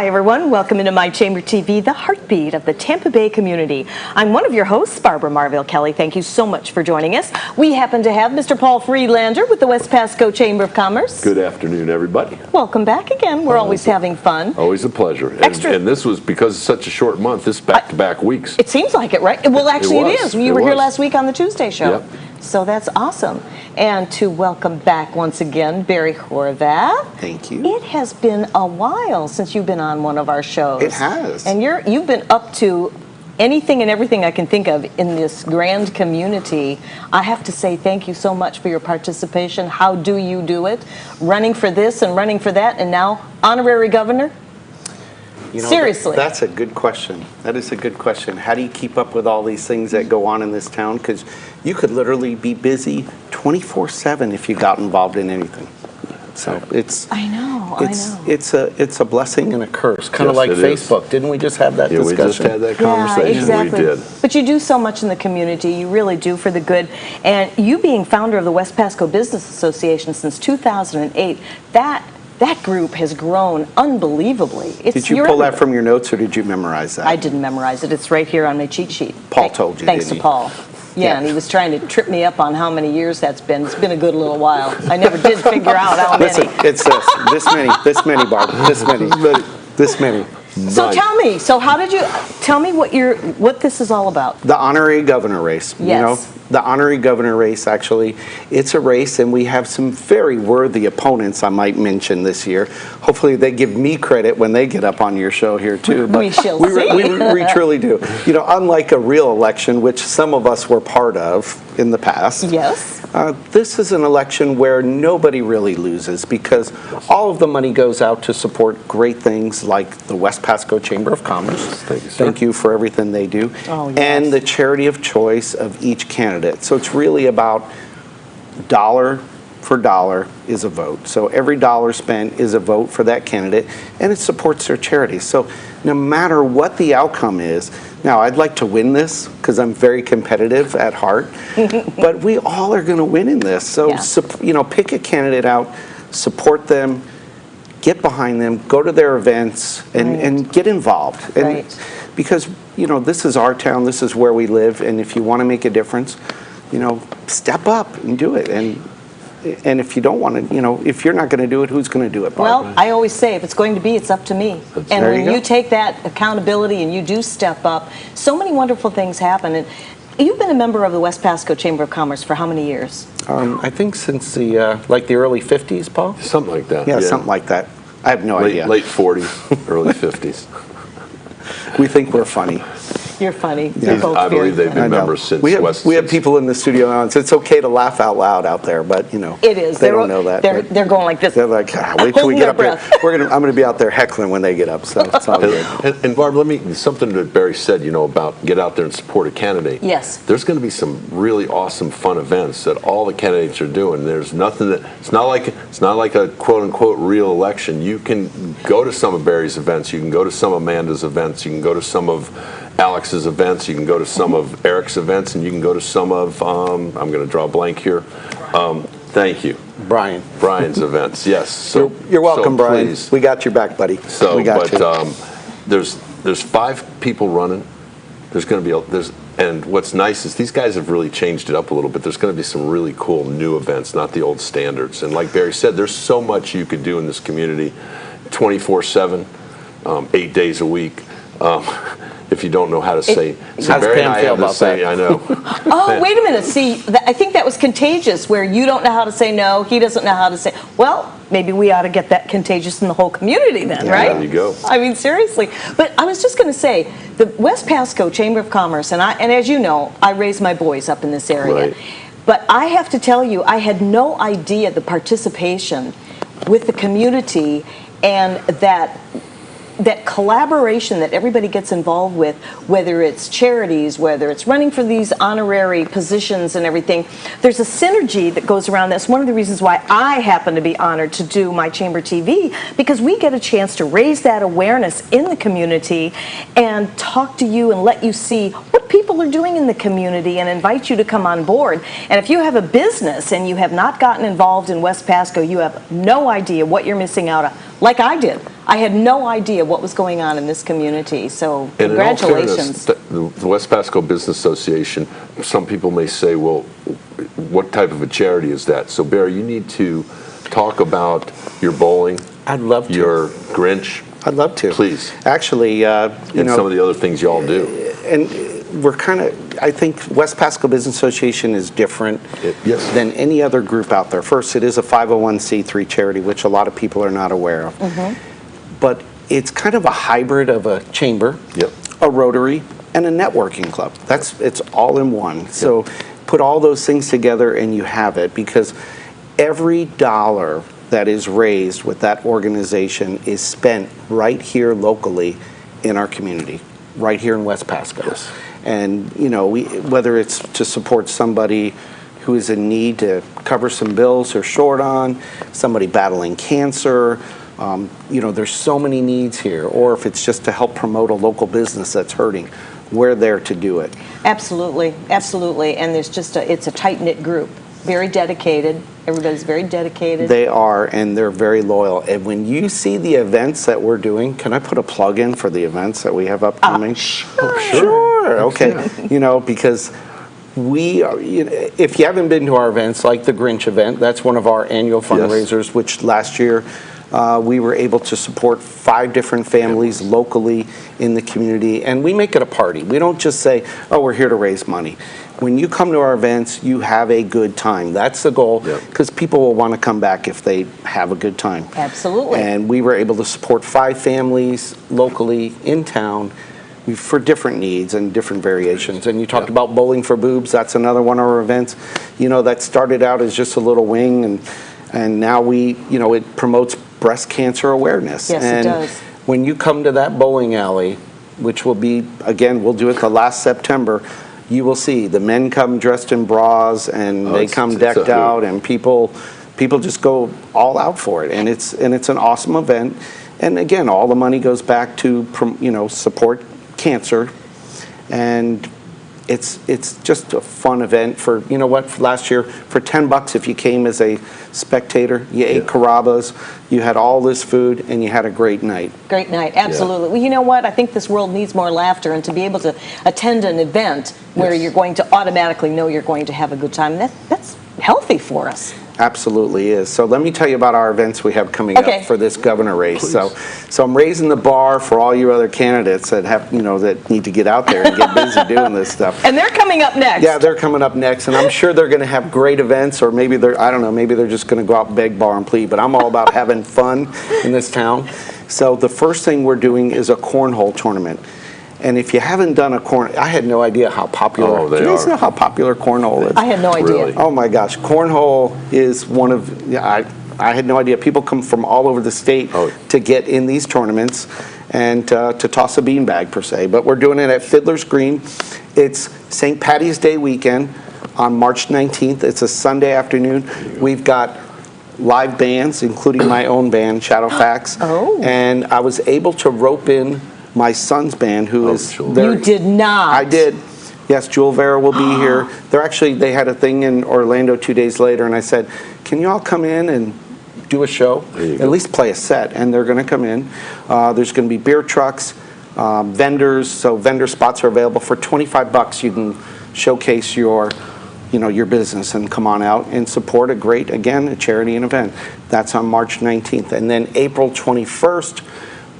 Hi everyone, welcome into My Chamber TV, the heartbeat of the Tampa Bay community. I'm one of your hosts, Barbara Marville Kelly. Thank you so much for joining us. We happen to have Mr. Paul Friedlander with the West Pasco Chamber of Commerce. Good afternoon, everybody. Welcome back again. We're always having fun. Always a pleasure. And this was, because it's such a short month, this back-to-back weeks. It seems like it, right? Well, actually it is. You were here last week on the Tuesday show. Yep. So that's awesome. And to welcome back once again, Barry Horvath. Thank you. It has been a while since you've been on one of our shows. It has. And you've been up to anything and everything I can think of in this grand community. I have to say thank you so much for your participation. How do you do it? Running for this and running for that, and now honorary governor? You know, Seriously. That's a good question. That is a good question. How do you keep up with all these things that go on in this town? Because you could literally be busy 24/7 if you got involved in anything. So it's it's a blessing and a curse, kind of like Facebook. Didn't we just have that discussion? We just had that conversation. Exactly. We did. But you do so much in the community. You really do for the good. And you being founder of the West Pasco Business Association since 2008, that group has grown unbelievably. Did you pull that from your notes, or did you memorize that? I didn't memorize it. It's right here on my cheat sheet. Paul told you, Thanks didn't to Paul. Yeah, and he was trying to trip me up on how many years that's been. It's been a good little while. I never did figure out how many. Listen, it's this many, Barb, this many. So tell me, tell me what this is all about. The honorary governor race. Yes. You know, the honorary governor race, actually, it's a race, and we have some very worthy opponents, I might mention, this year. Hopefully they give me credit when they get up on your show here, too. But we shall see. We truly do. You know, unlike a real election, which some of us were part of in the past. Yes. This is an election where nobody really loses, because all of the money goes out to support great things like the West Pasco Chamber of Commerce. Thank you for everything they do. Oh, yes. And the charity of choice of each candidate. So it's really about dollar for dollar is a vote. So every dollar spent is a vote for that candidate, and it supports their charity. So no matter what the outcome is, now I'd like to win this because I'm very competitive at heart, but we all are going to win in this. So, you know, pick a candidate out, support them, get behind them, go to their events, and get involved. And because, you know, this is our town, this is where we live, and if you want to make a difference, you know, step up and do it. And if you don't want to, you know, if you're not going to do it, who's going to do it, Barbara? Well, I always say, if it's going to be, it's up to me. And when you take that accountability and you do step up, so many wonderful things happen. And you've been a member of the West Pasco Chamber of Commerce for how many years? I think since the like the early 50s, Paul? Something like that. Yeah, something like that. I have no idea. Late 40s, early 50s. We think we're funny. You're funny. Yeah. You're both I believe they've been members since we have people in the studio now, and it's okay to laugh out loud out there, but you know, it is. They don't know that. They're going like this. They're like, wait till we get up here. I'm going to be out there heckling when they get up. So it's all good. And Barb, something that Barry said, you know, about get out there and support a candidate. Yes. There's going to be some really awesome, fun events that all the candidates are doing. There's nothing that it's not like a quote unquote real election. You can go to some of Barry's events. You can go to some of Amanda's events. You can go to some of Alex's events, you can go to some of Eric's events, and you can go to some of, I'm going to draw a blank here. Thank you. Brian's events, yes. So, you're welcome, Brian. Please. We got your back, buddy. So, we got you. There's 5 people running. There's going to be, and what's nice is these guys have really changed it up a little bit. There's going to be some really cool new events, not the old standards. And like Barry said, there's so much you could do in this community 24/7, 8 days a week. If you don't know how to say, how's Pam feel about that? I know. Oh, wait a minute. See, I think that was contagious, where you don't know how to say no, he doesn't know how to say. Well, maybe we ought to get that contagious in the whole community then, right? There you go. I mean, seriously. But I was just going to say, the West Pasco Chamber of Commerce, and as you know, I raised my boys up in this area. Right. But I have to tell you, I had no idea the participation with the community and that collaboration that everybody gets involved with, whether it's charities, whether it's running for these honorary positions and everything, there's a synergy that goes around. That's one of the reasons why I happen to be honored to do my Chamber TV, because we get a chance to raise that awareness in the community and talk to you and let you see what people are doing in the community and invite you to come on board. And if you have a business and you have not gotten involved in West Pasco, you have no idea what you're missing out on, like I did. I had no idea what was going on in this community, so And in all congratulations. fairness, the West Pasco Business Association, some people may say, well, what type of a charity is that? So Barry, you need to talk about your bowling. I'd love to. Your Grinch. I'd love to. Please. Actually, you And know, some of the other things y'all do. and we're kind of, I think West Pasco Business Association is different Yes. than any other group out there. First, it is a 501c3 charity, which a lot of people are not aware of. But it's kind of a hybrid of a chamber, Yep. a Rotary, and a networking club. It's all in one. So put all those things together and you have it, because every dollar that is raised with that organization is spent right here locally in our community, right here in West Pasco. Yes. And you know, whether it's to support somebody who is in need to cover some bills they're short on, somebody battling cancer, you know, there's so many needs here. Or if it's just to help promote a local business that's hurting, we're there to do it. Absolutely, absolutely. And there's just it's a tight-knit group, very dedicated. Everybody's very dedicated. They are, and they're very loyal. And when you see the events that we're doing, can I put a plug in for the events that we have upcoming? Sure. Okay. You know, because we are, you know, if you haven't been to our events, like the Grinch event, that's one of our annual fundraisers, which last year we were able to support 5 different families locally in the community, and we make it a party. We don't just say, oh, we're here to raise money. When you come to our events, you have a good time. That's the goal, because people will want to come back if they have a good time. Absolutely. And we were able to support 5 families locally in town for different needs and different variations. And you talked about Bowling for Boobs. That's another one of our events. You know, that started out as just a little wing, and now we, you know, it promotes breast cancer awareness. Yes, and it does. when you come to that bowling alley, which will be, again, we'll do it the last September, you will see the men come dressed in bras, and they come decked out, and people just go all out for it. And it's an awesome event. And again, all the money goes back to, you know, support cancer. And it's just a fun event. For, you know what, for last year, for $10 if you came as a spectator, you ate carrabas, you had all this food, and you had a great night. Great night, absolutely. Well, you know what? I think this world needs more laughter, and to be able to attend an event where you're going to automatically know you're going to have a good time, that's healthy for us. Absolutely is. So let me tell you about our events we have coming up for this governor race. So I'm raising the bar for all you other candidates that have, you know, that need to get out there and get busy doing this stuff. And they're coming up next. Yeah, they're coming up next, and I'm sure they're going to have great events, or maybe they're, I don't know, maybe they're just going to go out and beg, borrow, and plead. But I'm all about having fun in this town. So the first thing we're doing is a cornhole tournament. And if you haven't done I had no idea how popular. Oh, they do you guys are. know how popular cornhole is? I had no idea. Really? Oh my gosh, cornhole is one of, I had no idea. People come from all over the state to get in these tournaments and to toss a beanbag per se. But we're doing it at Fiddler's Green. It's St. Patty's Day weekend on March 19th. It's a Sunday afternoon. We've got live bands, including my own band, Shadowfax. And I was able to rope in my son's band, who is there. You did not. I did. Yes, Govenror will be here. They had a thing in Orlando 2 days later, and I said, can you all come in and do a show? At least play a set, and they're going to come in. There's going to be beer trucks, vendors, so vendor spots are available for $25. You can showcase your business and come on out and support a great, again, a charity and event. That's on March 19th. And then April 21st,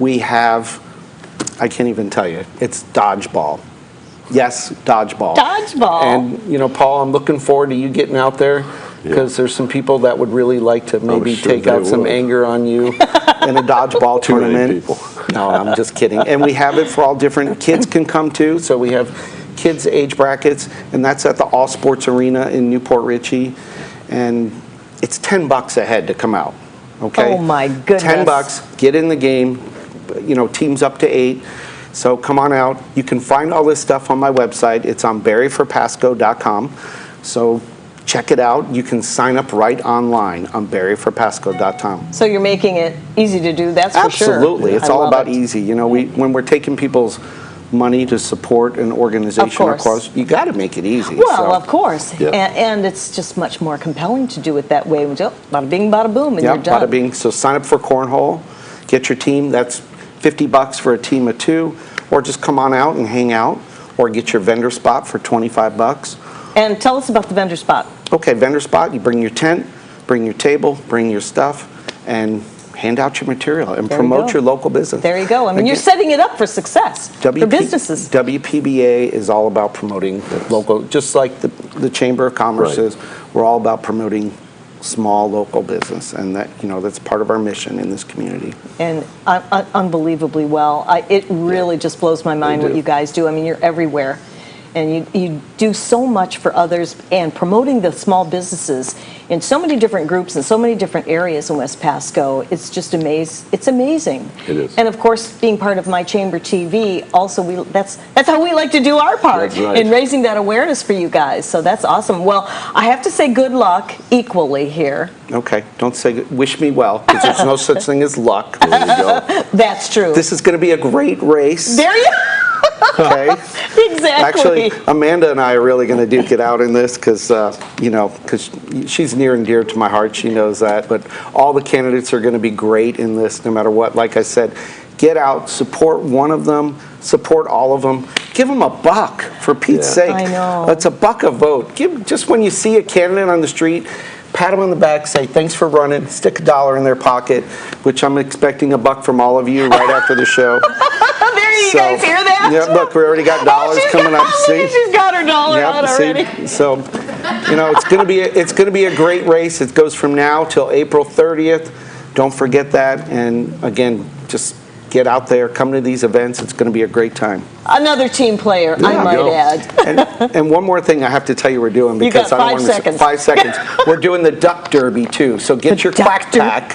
we have, I can't even tell you, it's dodgeball. Yes, dodgeball. Dodgeball. And, you know, Paul, I'm looking forward to you getting out there, because there's some people that would really like to maybe take out some anger on you in a dodgeball tournament. Too many people. No, I'm just kidding. And we have it for all different, kids can come too, so we have kids age brackets, and that's at the All Sports Arena in Newport Richey, and it's $10 a head to come out. Okay? Oh my goodness. $10, get in the game, you know, teams up to 8. So come on out. You can find all this stuff on my website. It's on barryforpasco.com. So check it out. You can sign up right online on barryforpasco.com. So you're making it easy to do, that's for sure. Absolutely. It's I all love about it. easy. You know, when we're taking people's money to support an organization or cause, you got to make it easy. Well, of course. Yeah. And it's just much more compelling to do it that way. Bada bing, bada boom, and Yeah, you're done. bada bing. So sign up for cornhole. get your team. That's $50 for a team of 2, or just come on out and hang out, or get your vendor spot for $25. And tell us about the vendor spot. Okay, vendor spot, you bring your tent, bring your table, bring your stuff, and hand out your material and There you promote go. your local business. There you go. I mean, you're setting it up for success for businesses. WPBA is all about promoting the local, just like the Chamber of Commerce Right. is. We're all about promoting small local business, and that, that's part of our mission in this community. And unbelievably well. It really just blows my mind They what do. you guys do. I mean, you're everywhere. And you do so much for others, and promoting the small businesses in so many different groups and so many different areas in West Pasco. It's just amazing. It's amazing. It is. And of course, being part of My Chamber TV, also that's how we like to do our part That's right. in raising that awareness for you guys. So that's awesome. Well, I have to say good luck equally here. Okay, don't say wish me well, because there's no such thing as luck. There you go. That's true. This is going to be a great race. There you Okay. exactly. Actually, Amanda and I are really going to duke it out in this because, she's near and dear to my heart. She knows that. But all the candidates are going to be great in this, no matter what. Like I said, get out, support one of them, support all of them. Give them $1, for Pete's Yeah. sake. I know. It's $1 a vote. Just when you see a candidate on the street, pat them on the back, say thanks for running, stick $1 in their pocket, which I'm expecting $1 from all of you right after the show. There you guys hear that? Yeah, look, we already got dollars coming up. See, She's got her dollar out already. see. So, it's going to be a great race. It goes from now till April 30th. Don't forget that. And again, just get out there, come to these events. It's going to be a great time. Another team player, I you might go. add. And one more thing I have to tell you we're doing, You because got I don't 5 want to seconds. 5 seconds. We're doing the duck derby too. So get your quack duck pack.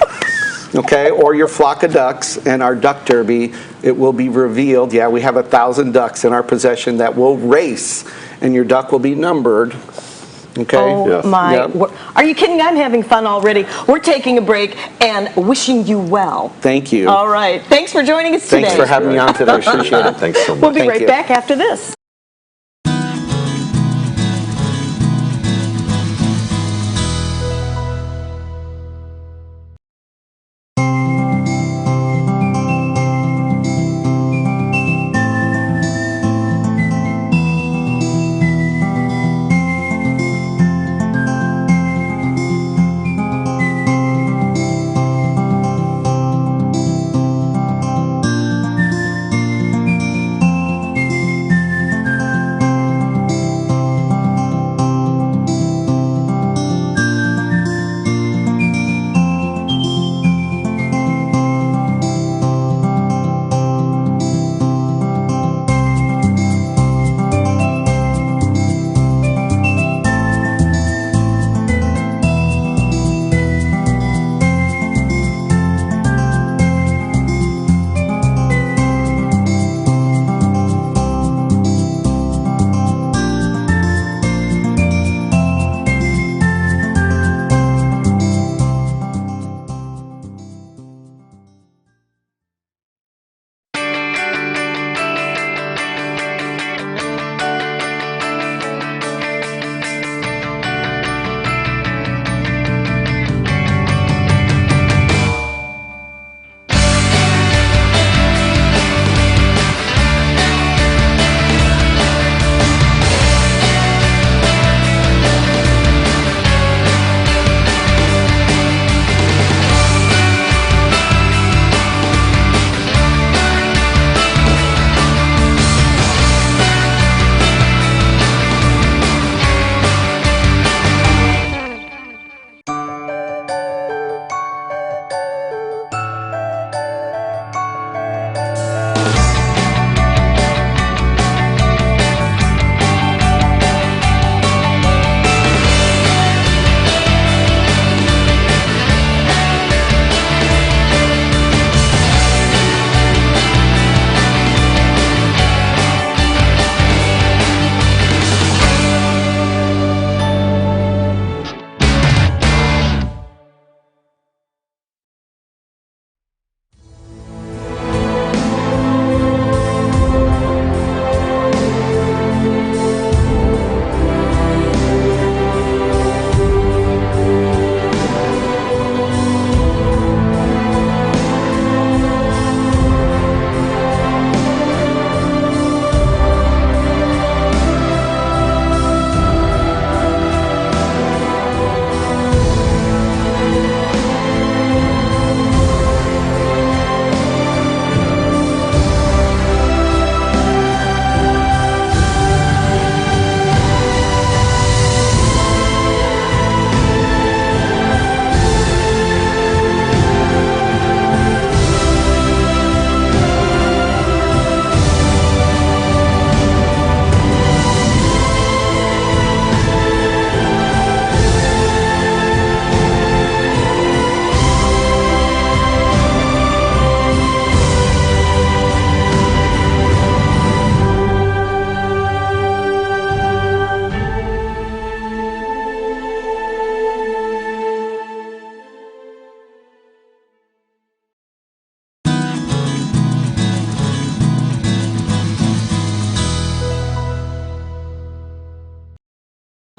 Okay, or your flock of ducks, and our duck derby, it will be revealed. Yeah, we have 1,000 ducks in our possession that will race, and your duck will be numbered. Okay? Oh Yes. my, Yep. are you kidding? I'm having fun already. We're taking a break and wishing you well. Thank you. All right. Thanks for joining us today. Thanks for having me on today. Appreciate it. Thanks so much. We'll be Thank right you. back after this.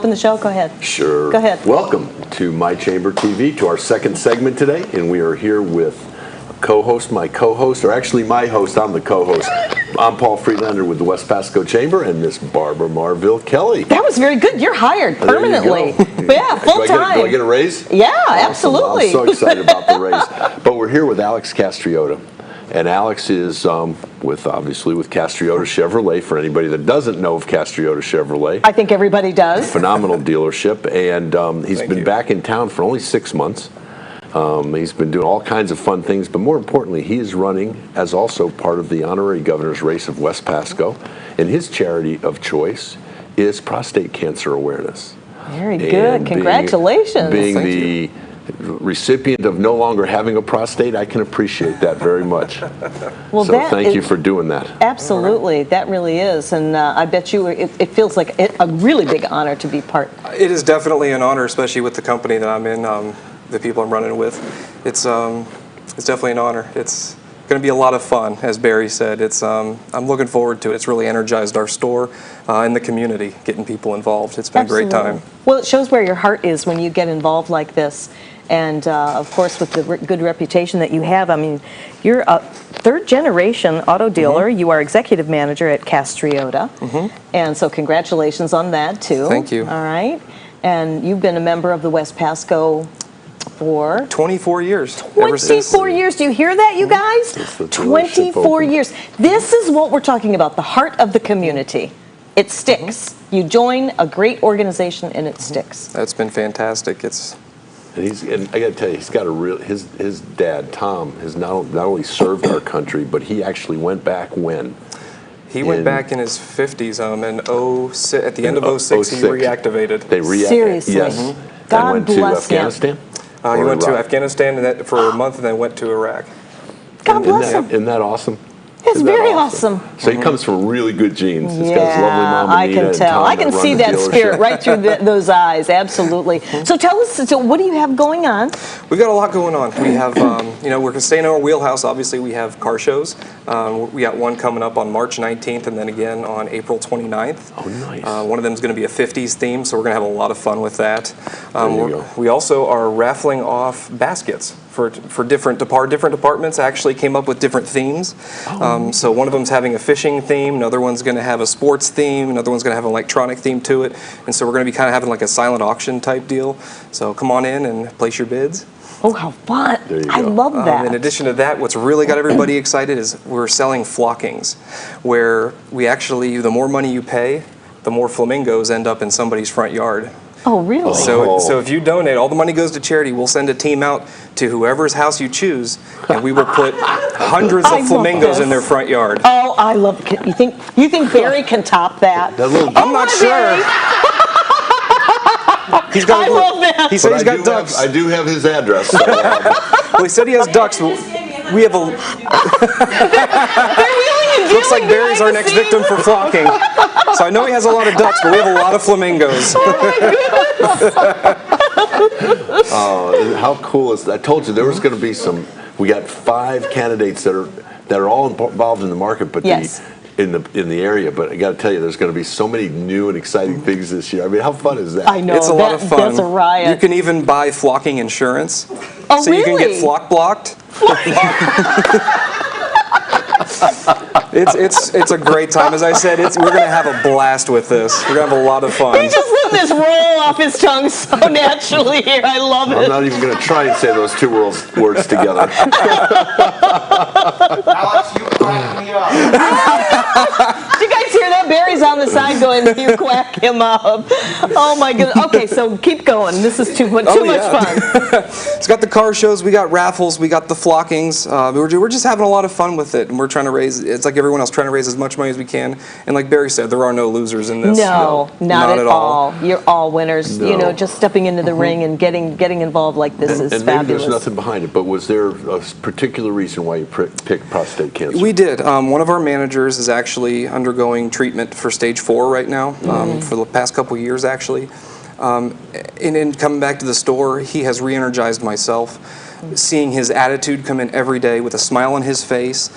open the show? Go ahead. Sure. Go ahead. Welcome to My Chamber TV, to our second segment today, and we are here with my co-host, or actually my host, I'm the co-host. I'm Paul Friedlander with the West Pasco Chamber, and Miss Barbara Marville Kelly. That was very good. You're hired permanently. Yeah, full time. Do I get a raise? Yeah, Awesome. absolutely. I'm so excited about the raise. But we're here with Alex Castriota. And Alex is obviously with Castriota Chevrolet. For anybody that doesn't know of Castriota Chevrolet, I think everybody does. Phenomenal dealership, and he's been back in town for only 6 months. He's been doing all kinds of fun things, but more importantly, he is running as also part of the Honorary Governor's Race of West Pasco, and his charity of choice is prostate cancer awareness. Very good. Congratulations. Being the recipient of no longer having a prostate, I can appreciate that very much. Well, so thank you for doing that. Absolutely, that really is, and I bet you it feels like a really big honor to be part. It is definitely an honor, especially with the company that I'm in, the people I'm running with. It's definitely an honor. It's going to be a lot of fun, as Barry said. I'm looking forward to it. It's really energized our store and the community, getting people involved. It's been a great time. Well, it shows where your heart is when you get involved like this. And of course, with the good reputation that you have, I mean, you're a third-generation auto dealer. You are executive manager at Castriota. And so congratulations on that, too. Thank you. All right. And you've been a member of the West Pasco for 24 years. 24 years. Do you hear that, you guys? 24 years. This is what we're talking about, the heart of the community. It sticks. You join a great organization and it sticks. That's been fantastic. And I got to tell you, he's got his dad, Tom, has not only served our country, but he actually went back when? He went back in his 50s, and at the end of 06, he reactivated. Seriously. Yes. God went bless to Afghanistan? He went to Afghanistan for a month and then went to Iraq. God bless him. Isn't that awesome? It's very awesome. So he comes from really good genes. He's got his lovely mom, I Anita, can tell. And Tom I can see that spirit right through those eyes. Absolutely. So tell us, what do you have going on? We've got a lot going on. We have, we're staying in our wheelhouse. Obviously, we have car shows. We got one coming up on March 19th and then again on April 29th. Oh, nice. One of them is going to be a 50s theme, so we're going to have a lot of fun with that. There you go. We also are raffling off baskets for different departments. Actually came up with different themes. So one of them's having a fishing theme, another one's going to have a sports theme, another one's going to have an electronic theme to it, and so we're going to be kind of having like a silent auction type deal. So come on in and place your bids. Oh, how fun. There you go. I love that. In addition to that, what's really got everybody excited is we're selling flockings, where we actually, the more money you pay, the more flamingos end up in somebody's front yard. Oh, really? So if you donate, all the money goes to charity. We'll send a team out to whoever's house you choose, and we will put hundreds of flamingos in their front yard. Oh, I love it. You think Barry can top that? I'm not sure. I love that. He said he's got ducks. I do have his address. So, Well, he said he has ducks. We have a. Looks like Barry's our next victim for flocking. So I know he has a lot of ducks, but we have a lot of flamingos. How cool is that? I told you there was going to be we got 5 candidates that are all involved in the market, but in the area. But I got to tell you, there's going to be so many new and exciting things this year. I mean, how fun is that? I know. It's a lot of fun. That's a riot. You can even buy flocking insurance. Oh, so really? you can get flock blocked. It's a great time. As I said, we're going to have a blast with this. We're going to have a lot of fun. He's just letting this roll off his tongue so naturally here. I love it. I'm not even going to try and say those 2 words together. Alex, you crack me up. Did you guys hear that? Barry's on the side going, you quack him up. Oh, my goodness. Okay, so keep going. This is too much fun. It's got the car shows. We got raffles. We got the flockings. We're just having a lot of fun with it, and we're trying to raise. It's like everyone else, trying to raise as much money as we can. And like Barry said, there are no losers in this. No, not at all. You're all winners. No. You know, just stepping into the ring and getting involved like this is and fabulous. Maybe there's nothing behind it, but was there a particular reason why you picked prostate cancer? We did. One of our managers is actually undergoing treatment for stage 4 right now, for the past couple years actually. And in coming back to the store, he has re-energized myself. Seeing his attitude come in every day with a smile on his face,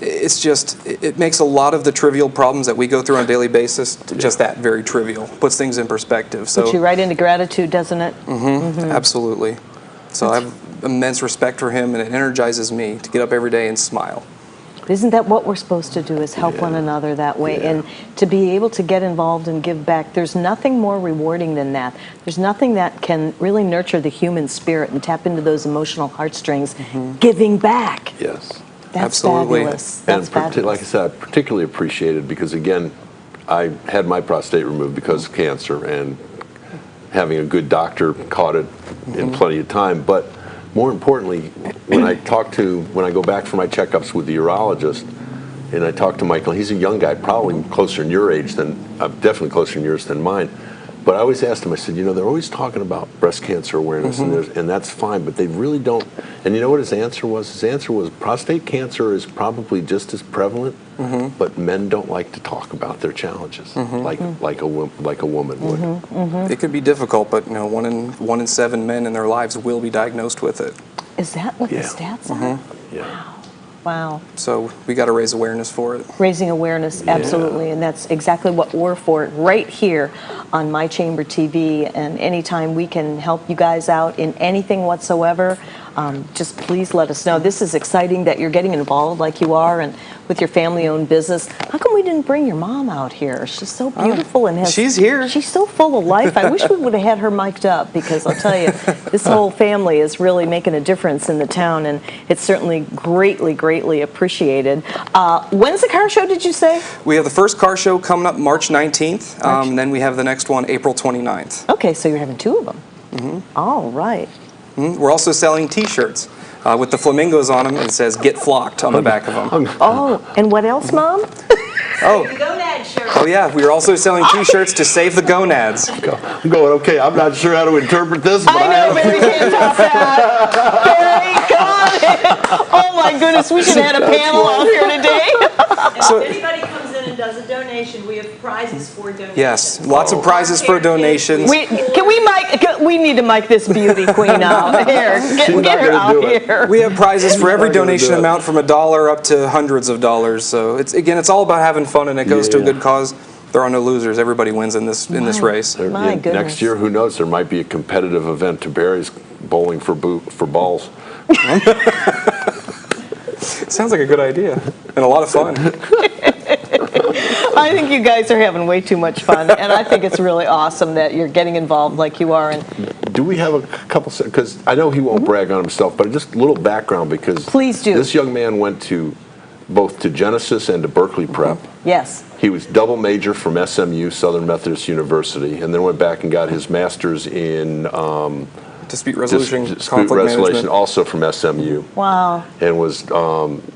it's just, it makes a lot of the trivial problems that we go through on a daily basis just that, very trivial. Puts things in perspective. So Puts you right into gratitude, doesn't it? absolutely. So I have immense respect for him, and it energizes me to get up every day and smile. Isn't that what we're supposed to do, is help one another that way? And to be able to get involved and give back, there's nothing more rewarding than that. There's nothing that can really nurture the human spirit and tap into those emotional heartstrings. Giving back. Yes. That's Absolutely. fabulous. That's And fabulous. like I said, I particularly appreciate it because, again, I had my prostate removed because of cancer, and having a good doctor caught it in plenty of time. But more importantly, when I go back for my checkups with the urologist, and I talk to Michael, he's a young guy, probably closer in your age than, definitely closer in yours than mine. But I always asked him, I said, they're always talking about breast cancer awareness, and that's fine, but they really don't. And you know what his answer was? His answer was prostate cancer is probably just as prevalent, but men don't like to talk about their challenges like a woman would. It could be difficult, but 1 in 7 men in their lives will be diagnosed with it. Is that what the stats are? Yeah. Wow. So we got to raise awareness for it. Raising awareness, absolutely, and that's exactly what we're for right here on My Chamber TV. And anytime we can help you guys out in anything whatsoever, just please let us know. This is exciting that you're getting involved like you are, and with your family-owned business. How come we didn't bring your mom out here? She's so beautiful and has. She's here. She's so full of life. I wish we would have had her mic'd up, because I'll tell you, this whole family is really making a difference in the town, and it's certainly greatly, greatly appreciated. When's the car show, did you say? We have the first car show coming up March 19th, and then we have the next one April 29th. Okay, so you're having 2 of them. All right. We're also selling T-shirts with the flamingos on them, and it says "Get Flocked" on the back of them. Oh, and what else, Mom? Oh yeah, we are also selling T-shirts to save the gonads. I'm going, okay, I'm not sure how to interpret this, but I know, Barry can't top that. Barry, got it. Oh my goodness, we should have had a panel out here today. So- If anybody comes in and does a donation, we have prizes for donations. Yes, lots of prizes for donations. We need to mic this beauty queen out. Here, get her out here. We have prizes for every not gonna donation do it. amount from $1 up to hundreds of dollars. So it's all about having fun, and it goes to a good cause. There are no losers. Everybody wins in this race. My goodness. Next year, who knows? There might be a competitive event to Barry's bowling for balls. Sounds like a good idea and a lot of fun. I think you guys are having way too much fun, and I think it's really awesome that you're getting involved like you are. And Do we have a couple, because I know he won't brag on himself, but just a little background, because Please do. This young man went to both to Genesis and to Berkeley Prep. yes, He was double major from SMU, Southern Methodist University, and then went back and got his master's in Dispute resolution, dispute conflict resolution, management. also from SMU, wow. and was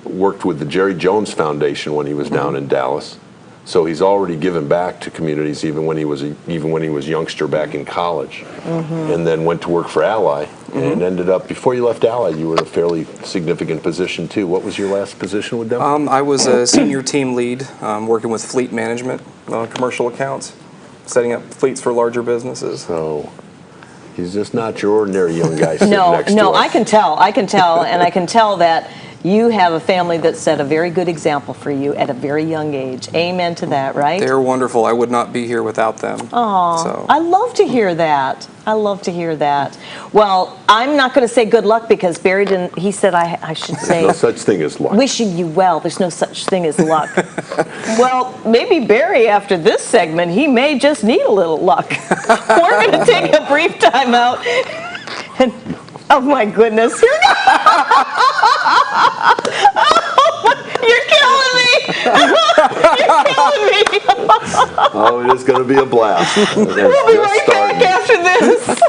worked with the Jerry Jones Foundation when he was down in Dallas. So he's already given back to communities even when he was youngster back in college, and then went to work for Ally, and ended up, before you left Ally, you were in a fairly significant position too. What was your last position with them? I was a senior team lead, working with fleet management on commercial accounts, setting up fleets for larger businesses. So he's just not your ordinary young guy sitting next to No, us. I can tell, and I can tell that you have a family that set a very good example for you at a very young age. Amen to that, right? They're wonderful. I would not be here without them. Aw, So. I love to hear that. I love to hear that. Well, I'm not going to say good luck, because Barry didn't, he said I should say No such thing as luck. wishing you well. There's no such thing as luck. Well, maybe Barry, after this segment, he may just need a little luck. We're going to take a brief time out. And, oh my goodness. You're killing me. You're killing me. Oh, it is going to be a blast. We'll be right back after this.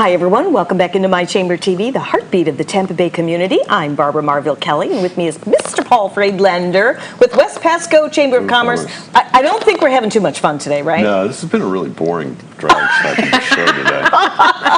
Hi, everyone. Welcome back into My Chamber TV, the heartbeat of the Tampa Bay community. I'm Barbara Marville Kelly, and with me is Mr. Paul Friedlander with West Pasco Chamber of Commerce. I don't think we're having too much fun today, right? No, this has been a really boring drag start to the show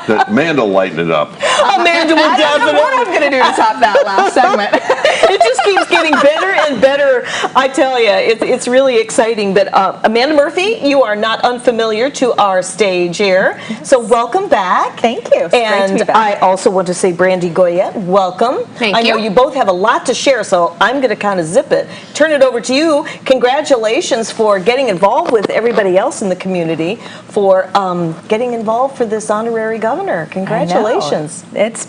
today. Amanda lighten it up. Amanda will I don't know what I'm going to do to top that last segment. It just keeps getting better and better. I tell you, it's really exciting. But Amanda Murphy, you are not unfamiliar to our stage here, so welcome back. Thank you. It's great to And be back. I also want to say, Brandi, Geoit, welcome. Thank I know you. you both have a lot to share, so I'm going to kind of zip it. Turn it over to you. Congratulations for getting involved with everybody else in the community, for getting involved for this honorary governor. Congratulations. I know. It's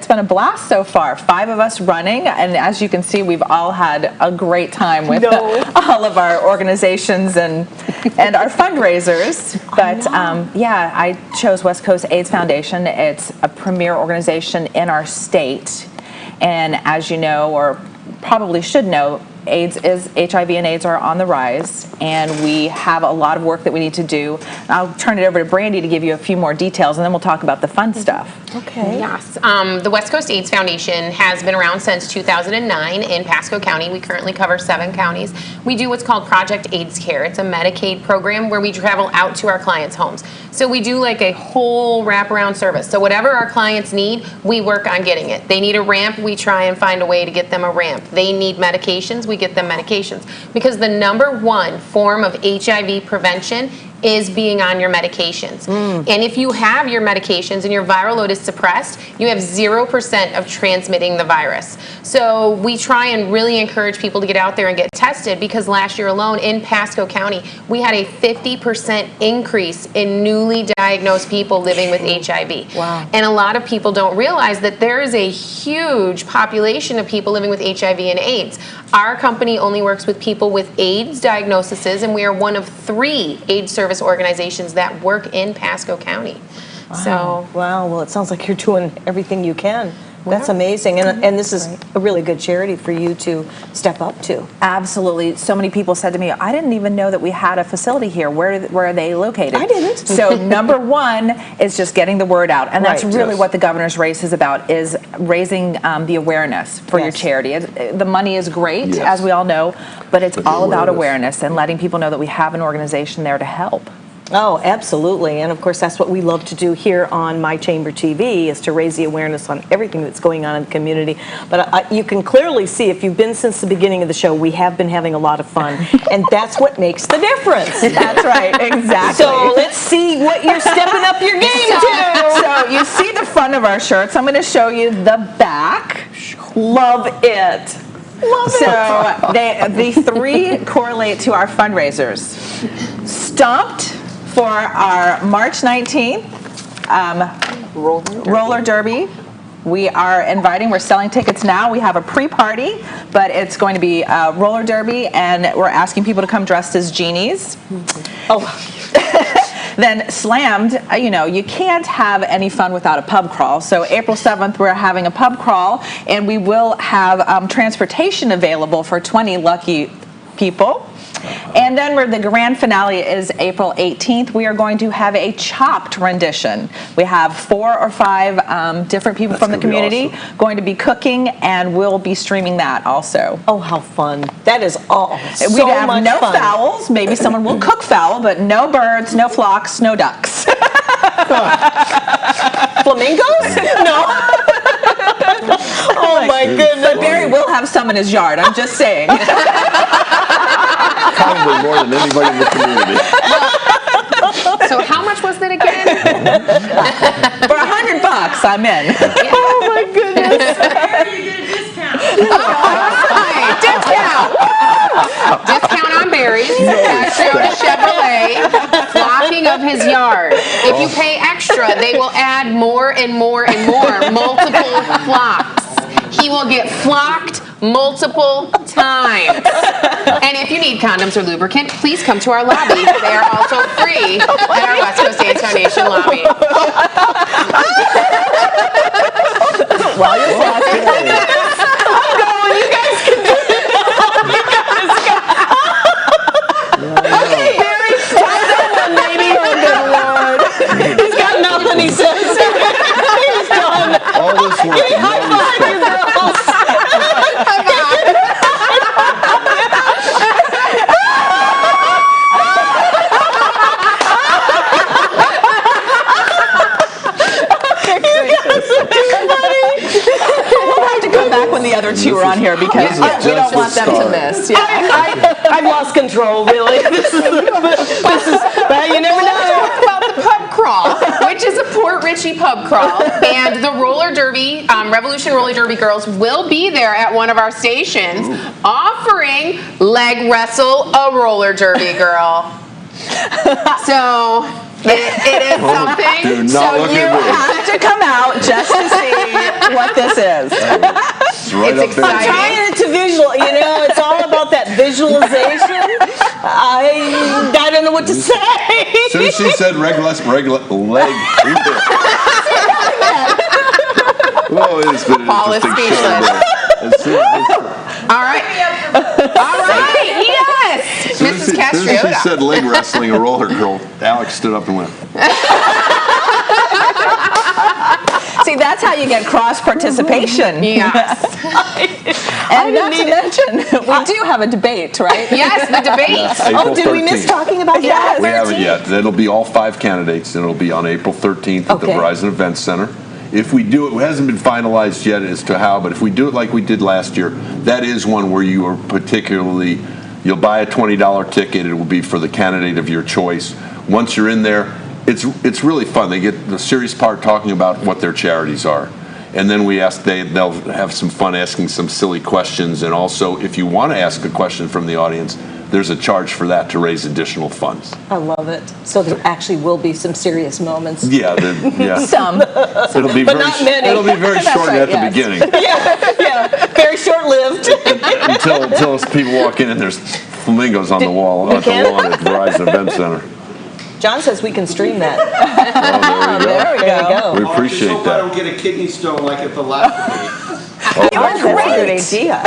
been a blast so far. 5 of us running, and as you can see, we've all had a great time with all of our organizations and our fundraisers. But yeah, I chose West Coast AIDS Foundation. It's a premier organization in our state, and as you know, or probably should know, HIV and AIDS are on the rise, and we have a lot of work that we need to do. I'll turn it over to Brandi to give you a few more details, and then we'll talk about the fun stuff. Okay. Yes. The West Coast AIDS Foundation has been around since 2009 in Pasco County. We currently cover 7 counties. We do what's called Project AIDS Care. It's a Medicaid program where we travel out to our clients' homes. So we do like a whole wraparound service. So whatever our clients need, we work on getting it. They need a ramp, we try and find a way to get them a ramp. They need medications, we get them medications. Because the #1 form of HIV prevention is being on your medications. And if you have your medications and your viral load is suppressed, you have 0% of transmitting the virus. So we try and really encourage people to get out there and get tested, because last year alone in Pasco County, we had a 50% increase in newly diagnosed people living with HIV. Wow. And a lot of people don't realize that there is a huge population of people living with HIV and AIDS. Our company only works with people with AIDS diagnoses, and we are one of 3 AIDS service organizations that work in Pasco County. So, Wow, well, it sounds like you're doing everything you can. That's amazing, and this is a really good charity for you to step up to. Absolutely. So many people said to me, I didn't even know that we had a facility here. Where are they located? I didn't. So #1 is just getting the word out. And that's Right. really Yes. what the governor's race is about, is raising the awareness for your Yes. charity. The money is great, Yes. as we all know, but it's But the all about awareness. awareness and letting people know that we have an organization there to help. Oh, absolutely. And of course, that's what we love to do here on My Chamber TV, is to raise the awareness on everything that's going on in the community. But you can clearly see, if you've been since the beginning of the show, we have been having a lot of fun. And that's what makes the difference. That's right, exactly. So let's see what you're stepping up your game to. So you see the front of our shirts. I'm going to show you the back. Love it. So the 3 correlate to our fundraisers. Stomped for our March 19th roller derby. We are we're selling tickets now. We have a pre-party, but it's going to be a roller derby, and we're asking people to come dressed as genies. Oh, Then Slammed, you can't have any fun without a pub crawl. So April 7th, we're having a pub crawl, and we will have transportation available for 20 lucky people. And then the grand finale is April 18th. We are going to have a chopped rendition. We have 4 or 5 different people from the gonna be community going to be cooking, and we'll be streaming that also. oh, how fun. That is all so We have much no fun. fowls. Maybe someone will cook fowl, but no birds, no flocks, no ducks. Flamingos? No. Oh, my goodness. But Barry will have some in his yard. I'm just saying. Probably more than anybody in the community. so how much was that again? For $100, I'm in. Oh, my goodness. There you get a discount. Right, discount on berries. Castriota Chevrolet, flocking of his yard. If you pay extra, they will add more and more and more, multiple flocks. He will get flocked multiple times. And if you need condoms or lubricant, please come to our lobby. They are also free at our West Coast AIDS Foundation lobby. While you're flocking. You guys can do it. Okay, Barry, stop that one, baby. Oh, good Lord. He's got nothing, he says. wish you were on here because this is we don't just want the them to start. miss. Yeah. I've lost control, really. This is, but you never know. About the pub crawl, which is a Port Richey pub crawl, and the roller derby, Revolution Roller Derby girls will be there at one of our stations offering leg wrestle a roller derby girl. So it is something. Do not So look you at me. Have to come out just to see what this is. It's right It's up there. exciting. Trying to visual, it's all about that visualization. I don't know what to say. As soon as she said leg. Oh, it's been an Paul is interesting show speechless. today. As soon as- All right. All right. Yes. as soon as Mrs. she- as soon as she Castriota. said leg wrestling a roller girl, Alex stood up and went, See, that's how you get cross participation. Yes. And not to mention, we do have a debate, right? Yes, the debate. April Oh, did we miss 13th. talking about that? We haven't yet. It'll be all 5 candidates, and it'll be on April 13th at the Okay. Verizon Events Center. If we do it hasn't been finalized yet as to how, but if we do it like we did last year, that is one where you are particularly, you'll buy a $20 ticket. It will be for the candidate of your choice. Once you're in there, it's really fun. They get the serious part talking about what their charities are. And then they'll have some fun asking some silly questions. And also, if you want to ask a question from the audience, there's a charge for that to raise additional funds. I love it. So there actually will be some serious moments. Yeah, Some. it'll be But very, not many. it'll be very That's short right, at the yes. beginning Yeah, very short-lived. until people walk in and there's flamingos on the wall at the can? lawn at Verizon Event Center. John says we can stream that. Oh, there we go. There you go. We appreciate Just hope I don't that. get a kidney stone like at the last debate. Oh, That's a good idea.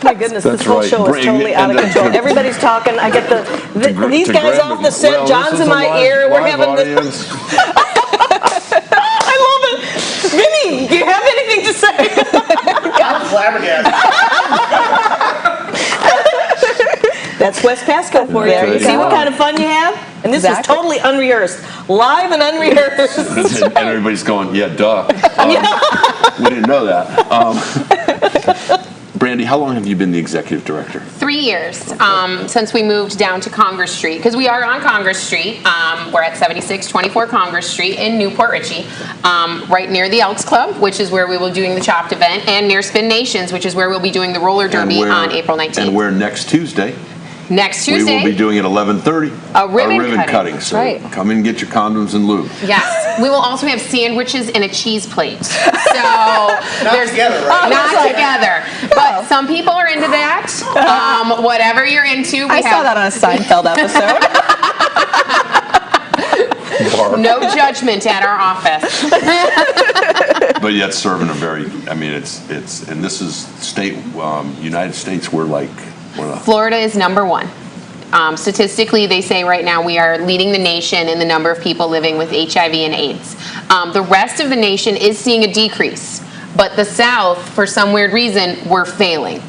My goodness, That's this whole right. show is Bring totally it out of and control. to- Everybody's talking. I get these To guys grab off it. the set. Well, this John's is in a my live- ear. We're live having the. audience. I love it. Vinny, do you have anything to say? I'm flabbergasted. That's West Pasco for you. There you You see go. what kind of fun you have? And this Exactly. is totally unrehearsed. Live and unrehearsed. And everybody's going, yeah, duh. We didn't know that. Brandi, how long have you been the executive director? 3 years since we moved down to Congress Street, because we are on Congress Street. We're at 7624 Congress Street in Newport Richey, right near the Elks Club, which is where we will be doing the Chopped event, and near Spin Nations, which is where we'll be doing the roller derby on April 19th. And where next Tuesday, Next we Tuesday. will be doing at 11:30. A ribbon cutting. cutting. So right. come and get your condoms and lube. Yes, we will also have sandwiches and a cheese plate. So there's together, right? not together, but some people are into that. Whatever you're into, we I saw have that on a Seinfeld episode. no judgment at our office. But yet serving a very, I mean, it's and this is state, United States, we're like one of the Florida is number one. Statistically, they say right now we are leading the nation in the number of people living with HIV and AIDS. The rest of the nation is seeing a decrease, but the South, for some weird reason, we're failing.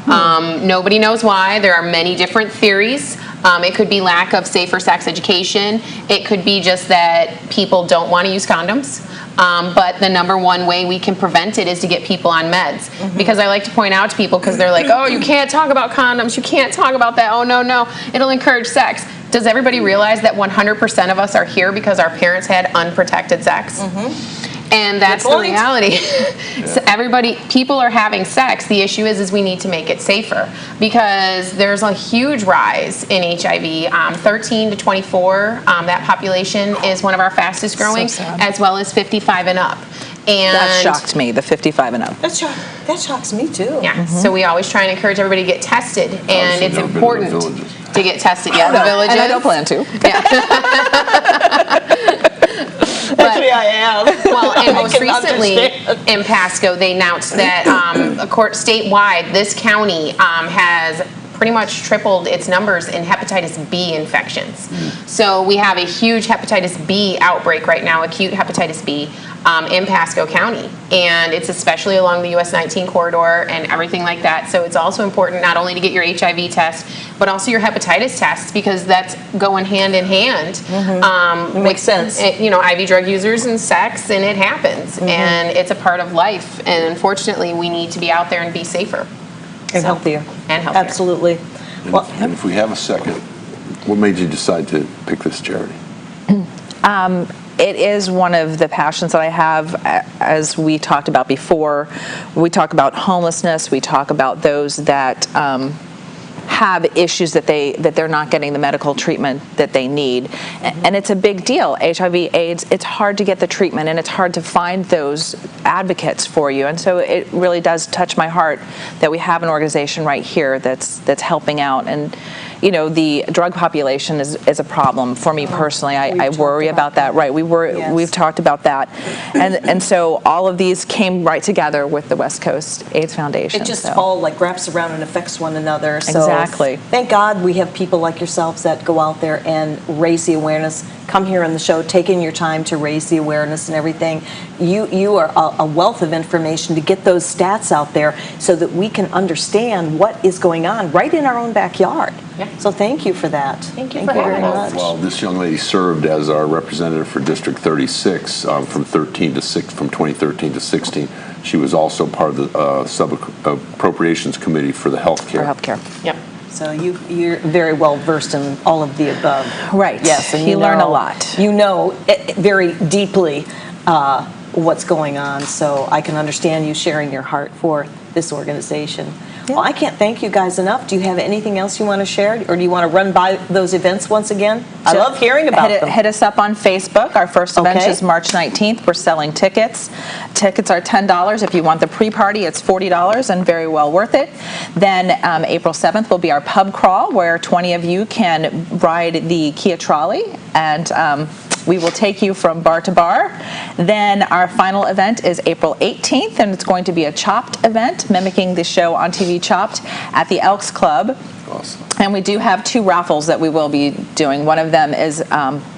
Nobody knows why. There are many different theories. It could be lack of safer sex education. It could be just that people don't want to use condoms. But the number one way we can prevent it is to get people on meds. Because I like to point out to people, because they're like, oh, you can't talk about condoms, you can't talk about that, oh, no, it'll encourage sex. Does everybody realize that 100% of us are here because our parents had unprotected sex? And that's the point. reality. So people are having sex. The issue is we need to make it safer, because there's a huge rise in HIV. 13 to 24, that population is one of our fastest growing, sad. as well as 55 and up. And That shocked me, the 55 and up. That shocks me too. yeah, so we always try and encourage everybody to get tested, and it's never been to the important villages. to get tested. Yeah, the villages. And I don't plan to. Actually, I am. Well, and I most can recently understand. in Pasco, they announced that statewide, this county has pretty much tripled its numbers in hepatitis B infections. So we have a huge hepatitis B outbreak right now, acute hepatitis B. in Pasco County. And it's especially along the US 19 corridor and everything like that. So it's also important not only to get your HIV test, but also your hepatitis test, because that's going hand in hand. Makes sense. IV drug users and sex, and it happens. And it's a part of life. And unfortunately, we need to be out there and be safer. And healthier. And healthier. Absolutely. Well, And if we have a second, what made you decide to pick this charity? It is one of the passions that I have. As we talked about before, we talk about homelessness, we talk about those that have issues that they're not getting the medical treatment that they need, and it's a big deal. HIV/AIDS, it's hard to get the treatment, and it's hard to find those advocates for you, and so it really does touch my heart that we have an organization right here that's helping out. And the drug population is a problem for me personally. I worry about that. Right, we've talked about that, and so all of these came right together with the West Coast AIDS Foundation. it just all like wraps around and affects one another. So Exactly. thank God we have people like yourselves that go out there and raise the awareness. Come here on the show, taking your time to raise the awareness and everything. You are a wealth of information to get those stats out there so that we can understand what is going on right in our own backyard. Yeah. So thank you for that. Thank you for very having us. much. Well, this young lady served as our representative for District 36 from 2013 to 16. She was also part of the sub-appropriations committee for the healthcare. For healthcare. Yep. So you're very well versed in all of the above. Right. Yes, and you learn a lot. You know very deeply what's going on, so I can understand you sharing your heart for this organization. Well, I can't thank you guys enough. Do you have anything else you want to share, or do you want to run by those events once again? I love hearing about them. Hit us up on Facebook. Our first event Okay. is March 19th. We're selling tickets. Tickets are $10. If you want the pre-party, it's $40 and very well worth it. Then April 7th will be our pub crawl, where 20 of you can ride the Kia trolley, and we will take you from bar to bar. Then our final event is April 18th, and it's going to be a Chopped event, mimicking the show on TV Chopped at the Elks Club. Awesome. And we do have 2 raffles that we will be doing. One of them is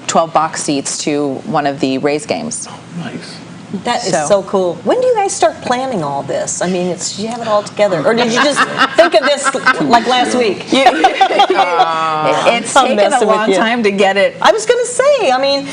12 box seats to one of the Rays games. Nice. That is so cool. When do you guys start planning all this? I mean, did you have it all together, or did you just think of this like last week? It's I'm taken a messing with long you. time to get it. I was going to say, I mean,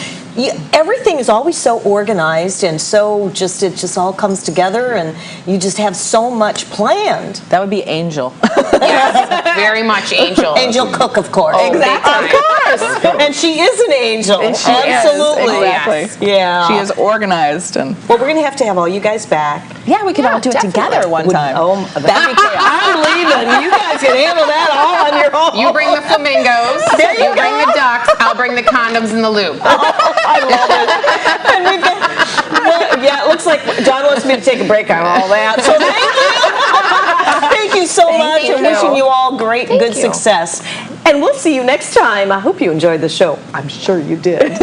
everything is always so organized and so it just all comes together, and you just have so much planned. That would be Angel. Yes, very much Angel. Angel Cook, of course. Oh, exactly. Of course. And she is an angel. And she is, Absolutely. exactly. Yeah. She is organized, and Well, we're going to have all you guys back. yeah, we could all do it together one time. Oh, that'd be great. I'm leaving. You guys can handle that all on your own. You bring the flamingos. There you bring the ducks. I'll bring the condoms and the loop. I love it. And we've got, yeah, it looks like John wants me to take a break on all that. So thank you. Thank you so much. you. I'm wishing you all great, good success. And we'll see you next time. I hope you enjoyed the show. I'm sure you did.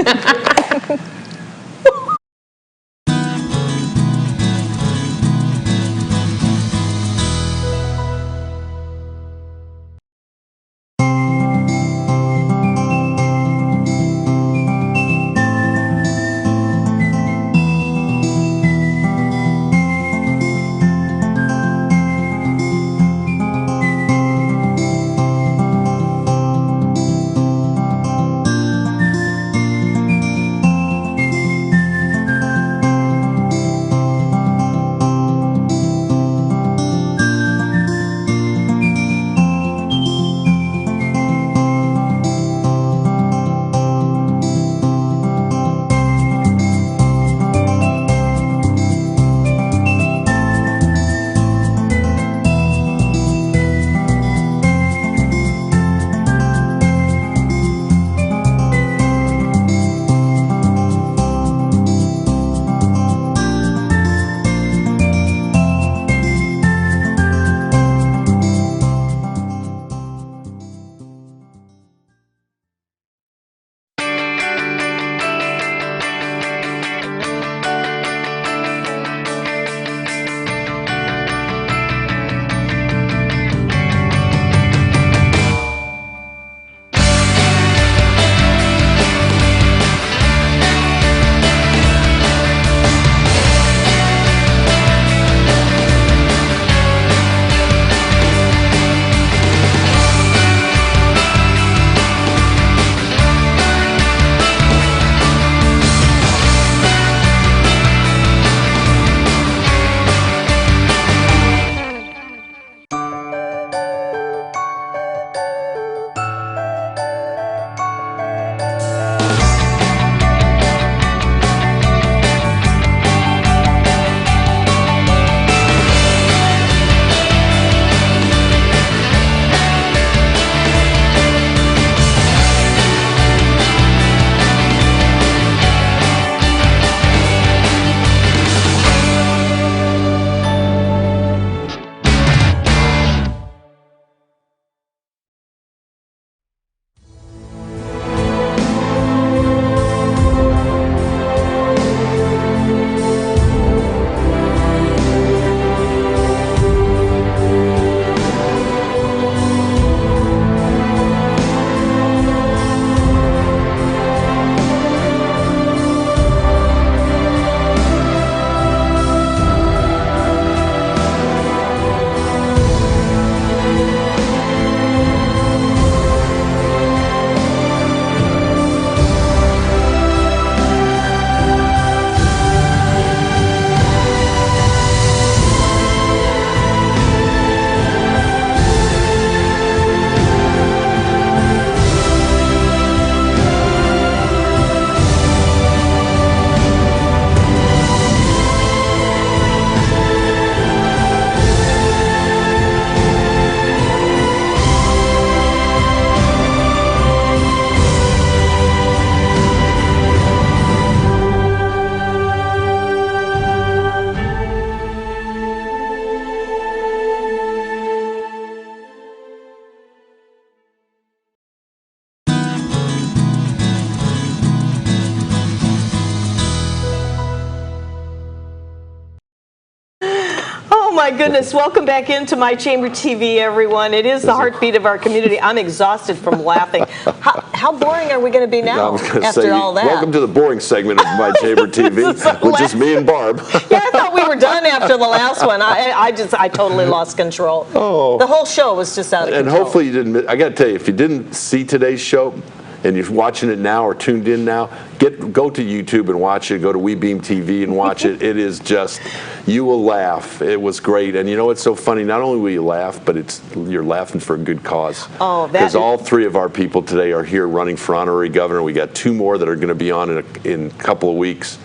goodness, welcome back into My Chamber TV, everyone. It is the heartbeat of our community. I'm exhausted from laughing. How boring are we going to be now I was gonna after say, all that? welcome to the boring segment of My Chamber TV, with just me and Barb. Yeah, I thought we were done after the last one. I totally lost control. Oh. The whole show was just out of And control. hopefully you didn't. I got to tell you, if you didn't see today's show, and you're watching it now or tuned in now, go to YouTube and watch it. Go to WeBeam TV and watch it. It is just, you will laugh. It was great. And you know what's so funny? Not only will you laugh, but you're laughing for a good cause. Oh, that because all three of our people today are here running for honorary governor. We got two more that are going to be on in a couple of weeks.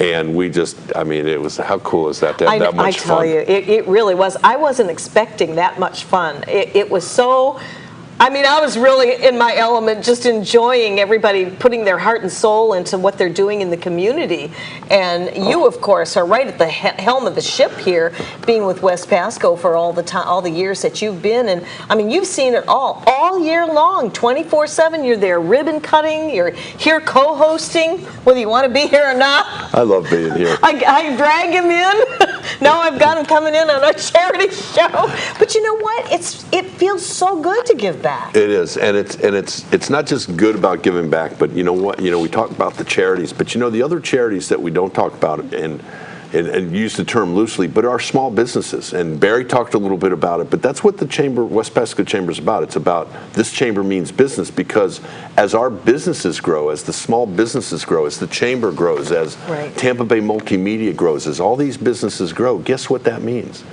And we just, I mean, it was, how cool is that to have that much fun? I tell you, it really was. I wasn't expecting that much fun. It was so, I mean, I was really in my element, just enjoying everybody putting their heart and soul into what they're doing in the community. And you, of course, are right at the helm of the ship here, being with West Pasco for all the years that you've been. And I mean, you've seen it all year long, 24/7. You're there ribbon cutting. You're here co-hosting, whether you want to be here or not. I love being here. I drag him in. Now I've got him coming in on a charity show. But you know what? It feels so good to give back. It is, and it's not just good about giving back, but you know what? You know, we talk about the charities, but you know the other charities that we don't talk about and use the term loosely, but are small businesses. And Barry talked a little bit about it, but that's what the chamber, West Pasco Chamber, is about. It's about, this chamber means business, because as our businesses grow, as the small businesses grow, as the chamber grows, as Right. Tampa Bay Multimedia grows, as all these businesses grow, guess what that means?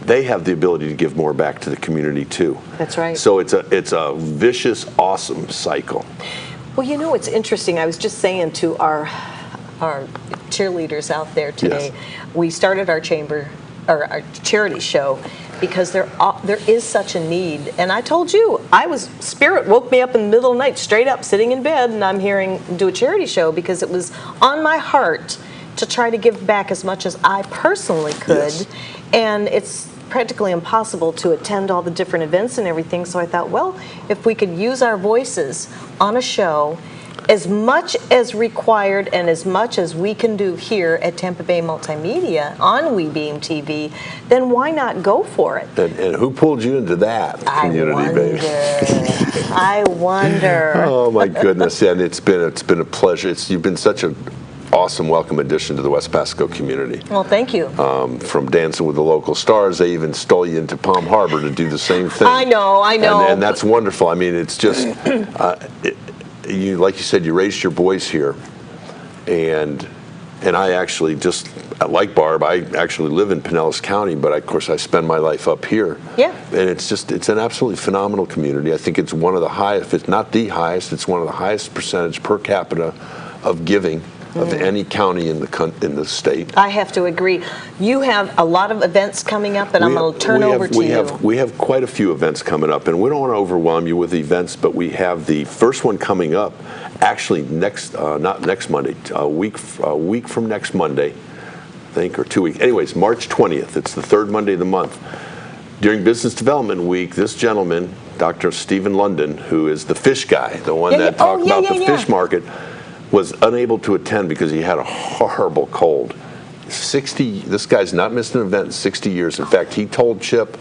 They have the ability to give more back to the community too. That's right. So it's a vicious, awesome cycle. Well, you know, it's interesting. I was just saying to our cheerleaders out there today, we started our chamber, or our charity show, because there is such a need. And I told you, Spirit woke me up in the middle of the night, straight up, sitting in bed, and I'm do a charity show because it was on my heart to try to give back as much as I personally could. Yes. And it's practically impossible to attend all the different events and everything, so I thought, well, if we could use our voices on a show as much as required and as much as we can do here at Tampa Bay Multimedia on WeBeam TV, then why not go for it? And who pulled you into that community, baby? I wonder. Oh my goodness! And it's been a pleasure. You've been such an awesome, welcome addition to the West Pasco community. Well, thank you. From Dancing with the Local Stars, they even stole you into Palm Harbor to do the same thing. I know. And that's wonderful. I mean, it's just, you like you said, you raised your boys here, and I actually, just like Barb, I actually live in Pinellas County, but of course I spend my life up here. Yeah. And it's an absolutely phenomenal community. I think it's one of the highest, if it's not the highest, it's one of the highest percentage per capita of giving of any county in the state. I have to agree. You have a lot of events coming up, and I'm going to turn over to you. We have quite a few events coming up, and we don't want to overwhelm you with events, but we have the first one coming up, actually not next Monday, a week from next Monday, I think, or 2 weeks. Anyways, March 20th. It's the third Monday of the month. During Business Development Week, this gentleman, Dr. Stephen London, who is the fish guy, the one that talked about the fish market, was unable to attend because he had a horrible cold. This guy's not missed an event in 60 years. In fact, he told Chip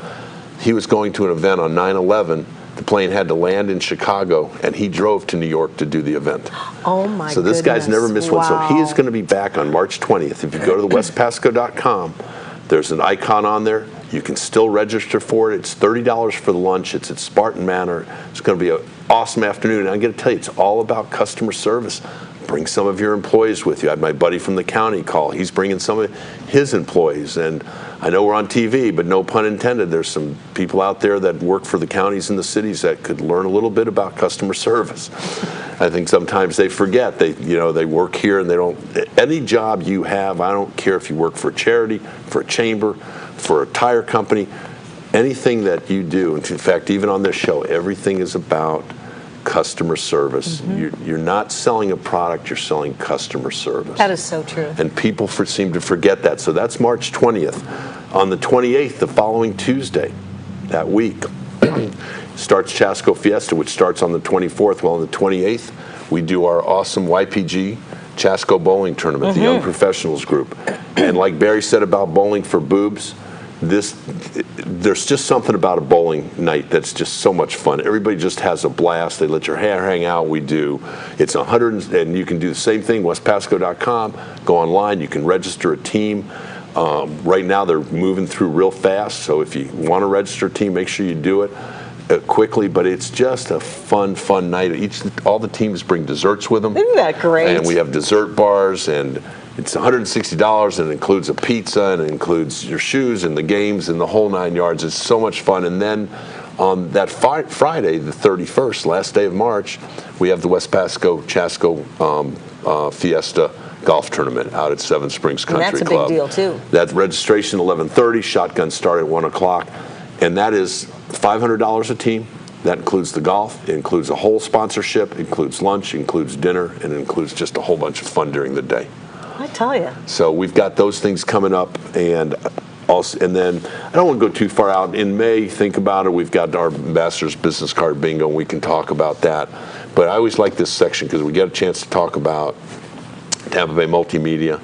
he was going to an event on 9/11. The plane had to land in Chicago, and he drove to New York to do the event. Oh my goodness. So this guy's never missed one. So he is going to be back on March 20th. If you go to the westpasco.com, there's an icon on there. You can still register for it. It's $30 for the lunch. It's at Spartan Manor. It's going to be an awesome afternoon. And I'm going to tell you, it's all about customer service. Bring some of your employees with you. I had my buddy from the county call. He's bringing some of his employees. And I know we're on TV, but no pun intended. There's some people out there that work for the counties and the cities that could learn a little bit about customer service. I think sometimes they forget. They work here and they don't. Any job you have, I don't care if you work for a charity, for a chamber, for a tire company, anything that you do. And in fact, even on this show, everything is about customer service. You're not selling a product, you're selling customer service. That is so true. And people seem to forget that. So that's March 20th. On the 28th, the following Tuesday, that week, starts Chasco Fiesta, which starts on the 24th. Well, on the 28th, we do our awesome YPG Chasco Bowling Tournament, the Young Professionals Group. And like Barry said about bowling for boobs, there's just something about a bowling night that's just so much fun. Everybody just has a blast. They let your hair hang out. We do. It's 100, and you can do the same thing. WestPasco.com. Go online. You can register a team. Right now they're moving through real fast. So if you want to register a team, make sure you do it quickly. But it's just a fun night. All the teams bring desserts with them. Isn't that great? And we have dessert bars, and it's $160, and it includes a pizza, and it includes your shoes and the games and the whole 9 yards. It's so much fun. And then on that Friday, the 31st, last day of March, we have the West Pasco Chasco Fiesta golf tournament out at Seven Springs Country Club. And that's a big deal, too. That registration 11:30, shotguns start at 1 o'clock, and that is $500 a team. That includes the golf, it includes a whole sponsorship, it includes lunch, it includes dinner, and it includes just a whole bunch of fun during the day. I tell you. So we've got those things coming up, and then I don't want to go too far out. In May, think about it. We've got our Ambassador's Business Card Bingo, and we can talk about that. But I always like this section because we get a chance to talk about Tampa Bay Multimedia,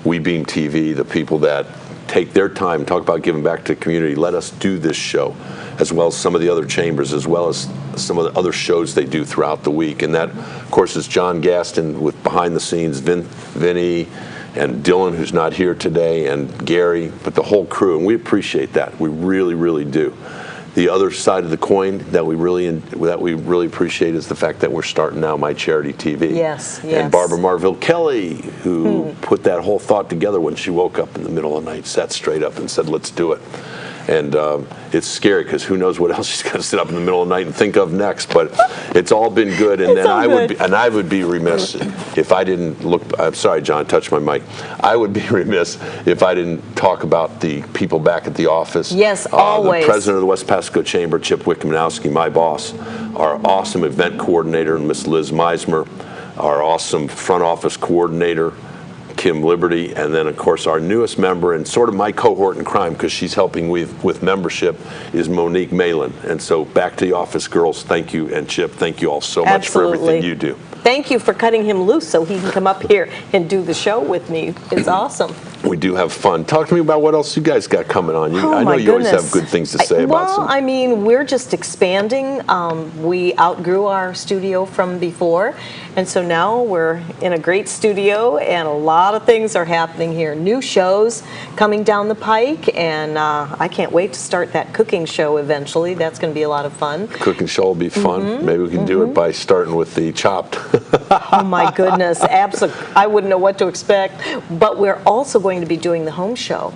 WeBeam TV, the people that take their time, talk about giving back to the community. Let us do this show, as well as some of the other chambers, as well as some of the other shows they do throughout the week. And that, of course, is John Gaston with behind the scenes, Vinny, and Dylan, who's not here today, and Gary, but the whole crew. And we appreciate that. We really, really do. The other side of the coin that we really appreciate is the fact that we're starting now My Charity TV. Yes. And Barbara Marville Kelly, who put that whole thought together when she woke up in the middle of the night, sat straight up and said, let's do it. And it's scary because who knows what else she's going to sit up in the middle of the night and think of next. But it's all been good. And then I would be remiss if I didn't look. I'm sorry, John, touched my mic. I would be remiss if I didn't talk about the people back at the office. Yes, always. The president of the West Pasco Chamber, Chip Wickamanowski, my boss, our awesome event coordinator, Miss Liz Meismer, our awesome front office coordinator, Kim Liberty, and then of course our newest member and sort of my cohort in crime because she's helping with membership is Monique Malin. And so back to the office, girls, thank you, and Chip, thank you all so much for everything you do. Thank you for cutting him loose so he can come up here and do the show with me. It's awesome. We do have fun. Talk to me about what else you guys got coming on. I know you always have good things to say about some. Well, I mean, we're just expanding. We outgrew our studio from before, and so now we're in a great studio, and a lot of things are happening here. New shows coming down the pike, and I can't wait to start that cooking show eventually. That's going to be a lot of fun. Cooking show will be fun. Maybe we can do it by starting with the chopped. Oh my goodness, absolutely. I wouldn't know what to expect. But we're also going to be doing the home show.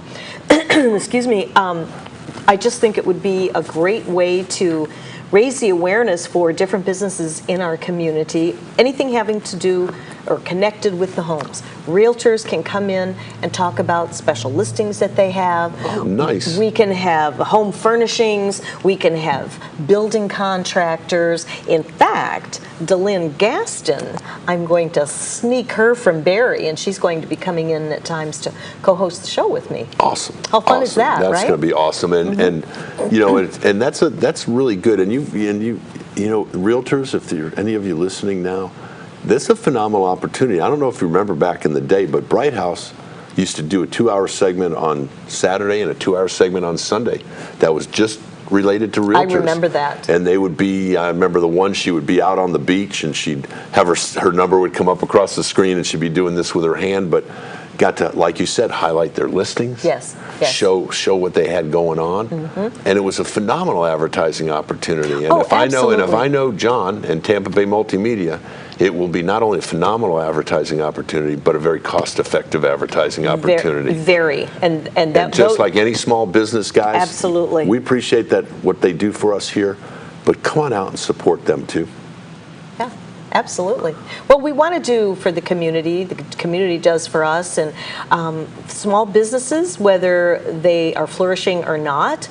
Excuse me. I just think it would be a great way to raise the awareness for different businesses in our community, anything having to do or connected with the homes. Realtors can come in and talk about special listings that they have. Oh, nice. We can have home furnishings. We can have building contractors. In fact, Delynn Gaston, I'm going to sneak her from Barry, and she's going to be coming in at times to co-host the show with me. Awesome. How fun is that, That's right? going to be awesome, and you know, and that's really good. And you know, realtors, if any of you listening now, this is a phenomenal opportunity. I don't know if you remember back in the day, but Bright House used to do a 2-hour segment on Saturday and a 2-hour segment on Sunday that was just related to realtors. I remember that. And they would be, I remember the one, she would be out on the beach and she'd have her number would come up across the screen and she'd be doing this with her hand, but got to, like you said, highlight their listings. Yes. Show what they had going on, and it was a phenomenal advertising opportunity. And Oh, if I absolutely. know John and Tampa Bay Multimedia, it will be not only a phenomenal advertising opportunity, but a very cost-effective advertising opportunity. Very. And And just like any small business, guys, Absolutely. we appreciate that what they do for us here, but come on out and support them too. Yeah, absolutely. Well, we want to do for the community does for us, and small businesses, whether they are flourishing or not,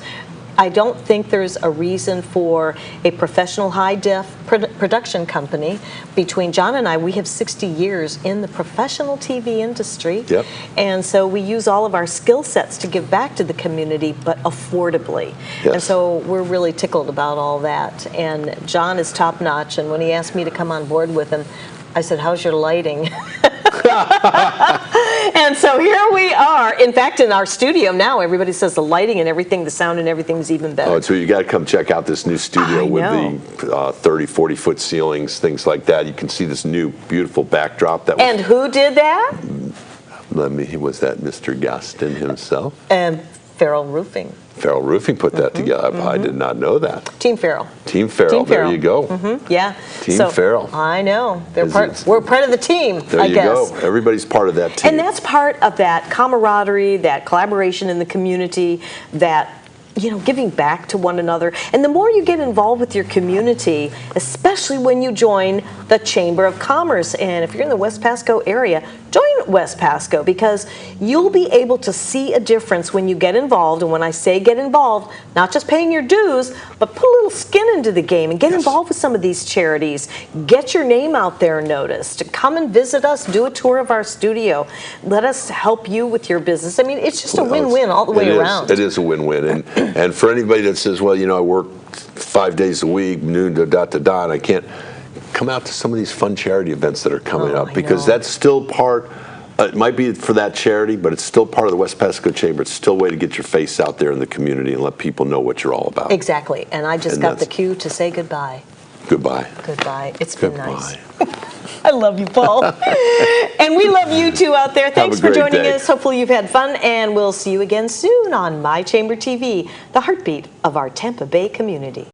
I don't think there's a reason for a professional high-def production company. Between John and I, we have 60 years in the professional TV industry. Yep. And so we use all of our skill sets to give back to the community, but affordably. Yes. And so we're really tickled about all that. And John is top-notch, and when he asked me to come on board with him, I said, how's your lighting? And so here we are. In fact, in our studio now, everybody says the lighting and everything, the sound and everything is even better. Oh, so you got to come check out this new studio with the 30, 40-foot ceilings, things like that. You can see this new, beautiful backdrop. That was, And who did that? was that Mr. Gaston himself? And Farrell Roofing. Farrell Roofing put that together. I did not know that. Team Farrell. Team Farrell. Team Farrell. There you go. Yeah. Team Farrell. I know. Is We're part of the team, There I you guess. go. Everybody's part of that team. And that's part of that camaraderie, that collaboration in the community, that giving back to one another. And the more you get involved with your community, especially when you join the Chamber of Commerce, and if you're in the West Pasco area, join West Pasco, because you'll be able to see a difference when you get involved. And when I say get involved, not just paying your dues, but put a little skin into the game and get involved with some of these charities. Get your name out there noticed. Come and visit us, do a tour of our studio. Let us help you with your business. I mean, it's just a win-win all the way around. It is a win-win. And for anybody that says, well, I work 5 days a week, noon to da-da-da, and I can't, come out to some of these fun charity events that are coming up, because that's still part, it might be for that charity, but it's still part of the West Pasco Chamber. It's still a way to get your face out there in the community and let people know what you're all about. Exactly. And I just got the cue to say goodbye. Goodbye. Goodbye. It's been nice. I love you, Paul. And we love you too out there. Thanks for joining us. Hopefully you've had fun, and we'll see you again soon on My Chamber TV, the heartbeat of our Tampa Bay community.